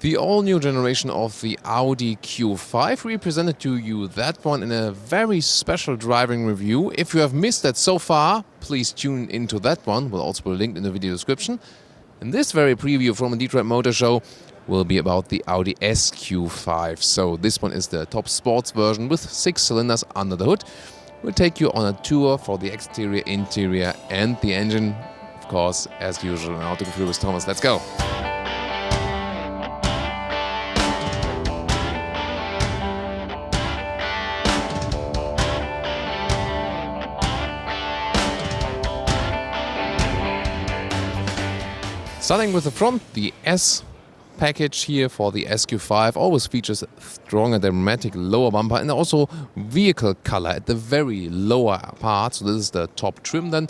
The all-new generation of the Audi Q5. We presented to you that one in a very special driving review. If you have missed that so far, please tune into that one. Will also be linked in the video description. And this very preview from the Detroit Motor Show will be about the Audi SQ5. So this one is the top sports version with 6 cylinders under the hood. We'll take you on a tour for the exterior, interior and the engine. Of course, as usual, an Autogefühl with Thomas. Let's go! Starting with the front, the S package here for the SQ5 always features strong and dramatic lower bumper and also vehicle color at the very lower part. So this is the top trim then.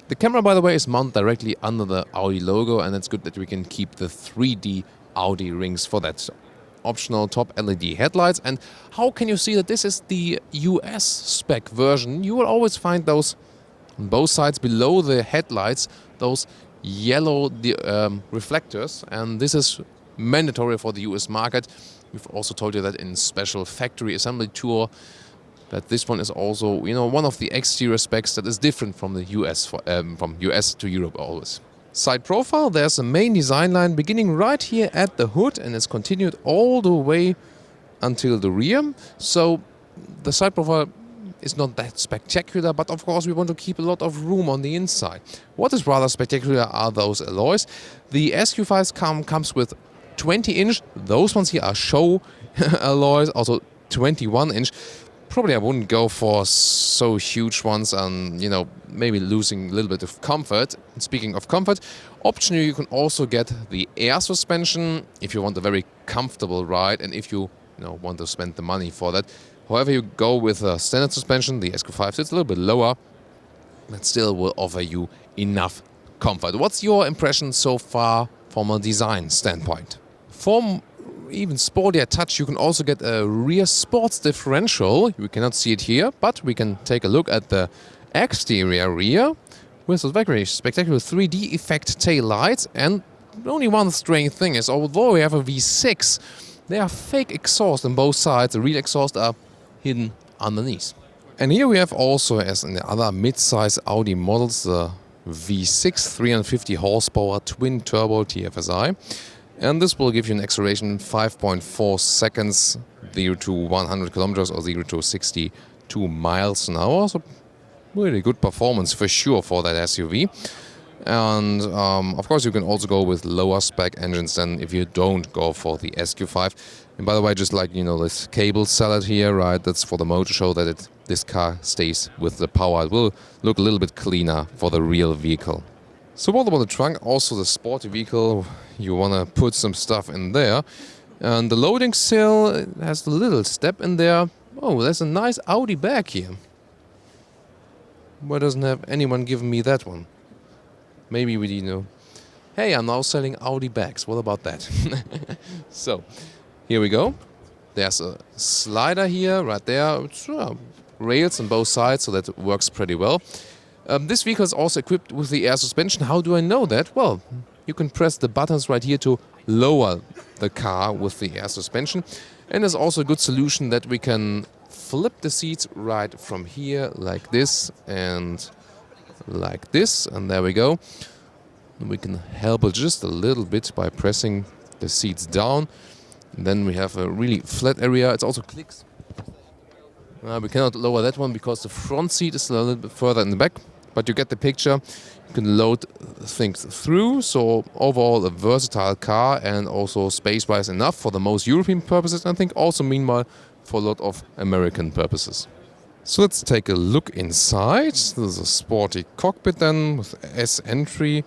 The camera, by the way, is mounted directly under the Audi logo, and it's good that we can keep the 3D Audi rings for that. Optional top LED headlights. And how can you see that this is the US spec version? You will always find those on both sides below the headlights, those yellow reflectors, and this is mandatory for the US market. We've also told you that in special factory assembly tour that this one is also, one of the exterior specs that is different from the US, from US to Europe always. Side profile, there's a main design line beginning right here at the hood and it's continued all the way until the rear. So the side profile is not that spectacular, but of course we want to keep a lot of room on the inside. What is rather spectacular are those alloys. The SQ5 comes with 20-inch. Those ones here are show alloys, also 21-inch. Probably I wouldn't go for so huge ones and, maybe losing a little bit of comfort. And speaking of comfort, optionally you can also get the air suspension if you want a very comfortable ride and if you, want to spend the money for that. However you go with a standard suspension, the SQ5 sits a little bit lower, but still will offer you enough comfort. What's your impression so far from a design standpoint? From even sportier touch, you can also get a rear sports differential. You cannot see it here, but we can take a look at the exterior rear with a very spectacular 3D effect tail lights. And only one strange thing is, although we have a V6, there are fake exhaust on both sides. The real exhaust are hidden underneath. And here we have also, as in the other mid-size Audi models, the V6 350 horsepower twin turbo TFSI. And this will give you an acceleration in 5.4 seconds, 0 to 100 kilometers or 0 to 62 miles an hour. So really good performance for sure for that SUV. And of course you can also go with lower spec engines than if you don't go for the SQ5. And by the way, just like this cable salad here, right, that's for the motor show that this car stays with the power. It will look a little bit cleaner for the real vehicle. So what about the trunk? Also the sporty vehicle, you want to put some stuff in there. And the loading cell has a little step in there. Oh, there's a nice Audi bag here. Why doesn't have anyone given me that one? Maybe we hey, I'm now selling Audi bags. What about that? So, here we go. There's a slider here, right there. It's, rails on both sides, so that works pretty well. This vehicle is also equipped with the air suspension. How do I know that? Well, you can press the buttons right here to lower the car with the air suspension. And there's also a good solution that we can flip the seats right from here, like this and like this, and there we go. And we can help it just a little bit by pressing the seats down. And then we have a really flat area. It's also clicks. We cannot lower that one because the front seat is a little bit further in the back, but you get the picture. You can load things through. So overall a versatile car and also space-wise enough for the most European purposes. And I think also meanwhile for a lot of American purposes. So let's take a look inside. This is a sporty cockpit then with S entry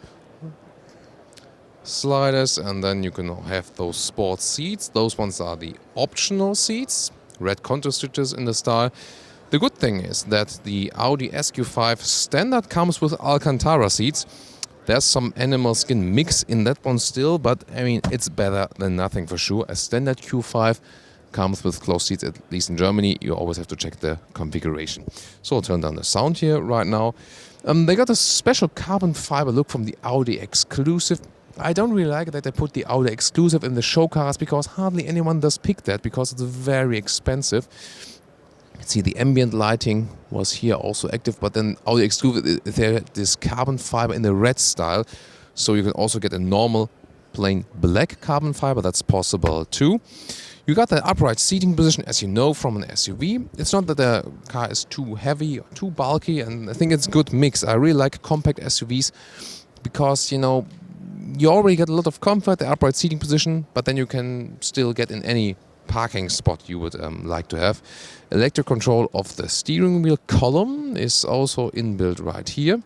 sliders, and then you can have those sports seats. Those ones are the optional seats, red contour stitches in the style. The good thing is that the Audi SQ5 standard comes with Alcantara seats. There's some animal skin mix in that one still, but I mean it's better than nothing for sure. A standard Q5 comes with closed seats, at least in Germany. You always have to check the configuration. So I'll turn down the sound here right now. They got a special carbon fiber look from the Audi exclusive I don't really like that they put the Audi exclusive in the show cars, because hardly anyone does pick that, because it's very expensive. See, the ambient lighting was here also active, but then Audi exclusive, they had this carbon fiber in the red style, so you can also get a normal plain black carbon fiber. That's possible too. You got the upright seating position, as you know, from an SUV. It's not that the car is too heavy or too bulky, and I think it's a good mix. I really like compact SUVs because, you already get a lot of comfort, the upright seating position, but then you can still get in any parking spot you would like to have. Electric control of the steering wheel column is also inbuilt right here.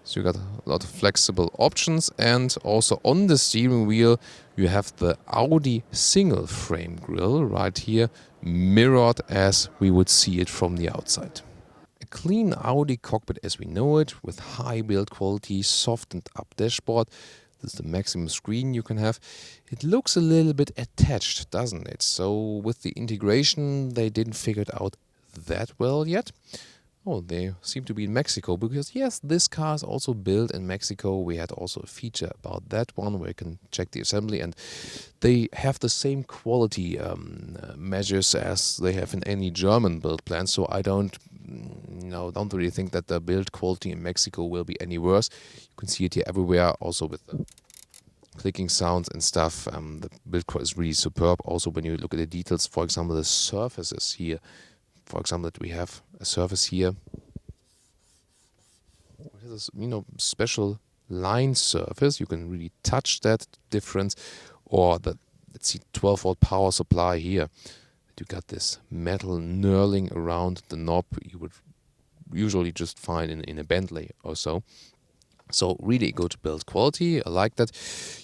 So you got a lot of flexible options, and also on the steering wheel you have the Audi single frame grille right here, mirrored as we would see it from the outside. A clean Audi cockpit as we know it, with high build quality, softened up dashboard. This is the maximum screen you can have. It looks a little bit attached, doesn't it? So with the integration, they didn't figure it out that well yet. Oh, they seem to be in Mexico, because yes, this car is also built in Mexico. We had also a feature about that one where you can check the assembly, and they have the same quality measures as they have in any German build plant. So I don't really think that the build quality in Mexico will be any worse. You can see it here everywhere, also with the clicking sounds and stuff. The build quality is really superb. Also, when you look at the details, for example, the surfaces here. For example, that we have a surface here. It has a special line surface. You can really touch that difference. Or the, let's see, 12-volt power supply here. You got this metal knurling around the knob you would usually just find in a Bentley or so. So really good build quality, I like that.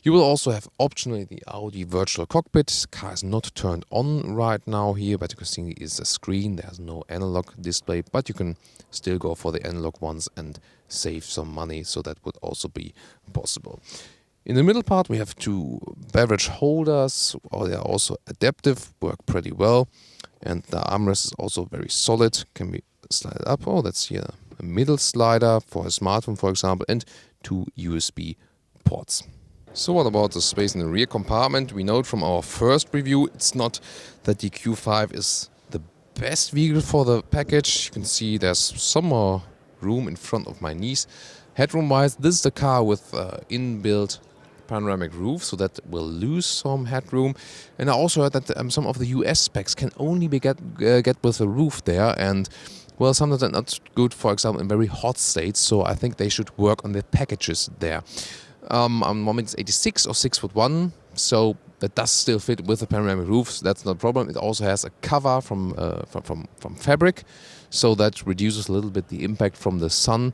You will also have optionally the Audi virtual cockpit. Car is not turned on right now here, but you can see it's a screen. There's no analog display, but you can still go for the analog ones and save some money, so that would also be possible. In the middle part we have two beverage holders. They are also adaptive, work pretty well, and the armrest is also very solid, can be slided up. Oh, that's here a middle slider for a smartphone, for example, and two USB ports. So what about the space in the rear compartment? We know it from our first review, it's not that the Q5 is the best vehicle for the package. You can see there's some more room in front of my knees. Headroom wise, this is the car with inbuilt panoramic roof, so that will lose some headroom. And I also heard that some of the US specs can only be get with a roof there, and well, sometimes they're not good, for example, in very hot states, so I think they should work on the packages there. On moment it's 86 or 6'1", so that does still fit with the panoramic roof, so that's no problem. It also has a cover from fabric, so that reduces a little bit the impact from the sun,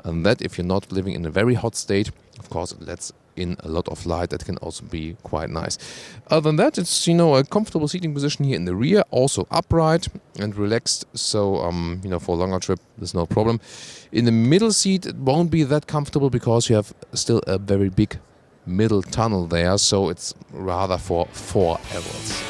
and that if you're not living in a very hot state, of course it lets in a lot of light. That can also be quite nice. Other than that, it's a comfortable seating position here in the rear, also upright and relaxed, so for a longer trip there's no problem. In the middle seat it won't be that comfortable, because you have still a very big middle tunnel there, so it's rather for 4 adults.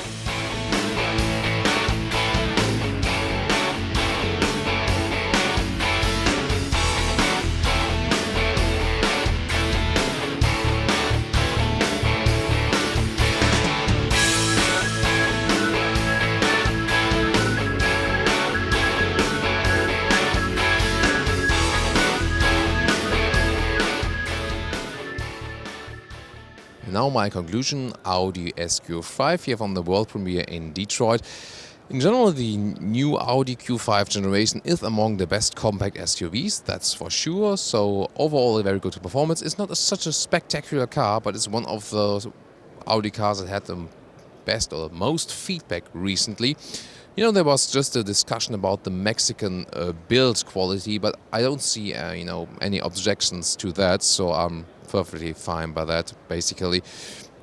Now my conclusion, Audi SQ5 here from the world premiere in Detroit. In general, the new Audi Q5 generation is among the best compact SUVs, that's for sure. So overall a very good performance. It's not such a spectacular car, but it's one of those Audi cars that had the best or the most feedback recently. There was just a discussion about the Mexican build quality, but I don't see any objections to that, so I'm perfectly fine by that. Basically,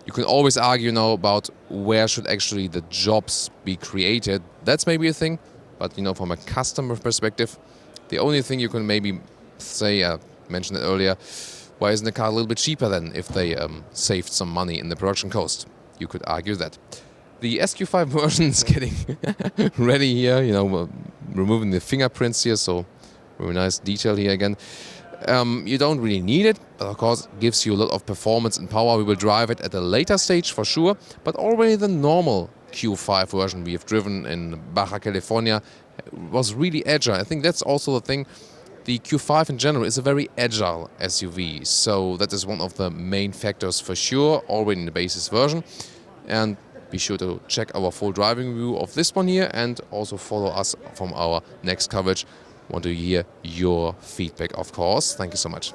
you can always argue about where should actually the jobs be created. That's maybe a thing, but from a customer perspective, the only thing you can maybe say, I mentioned it earlier, why isn't the car a little bit cheaper then if they saved some money in the production cost? You could argue that. The SQ5 version is getting ready here, removing the fingerprints here, so very nice detail here again. You don't really need it, but of course it gives you a lot of performance and power. We will drive it at a later stage for sure, but already the normal Q5 version we have driven in Baja California was really agile. I think that's also the thing. The Q5 in general is a very agile SUV, so that is one of the main factors for sure, already in the basis version. And be sure to check our full driving review of this one here and also follow us from our next coverage. Want to hear your feedback, of course. Thank you so much.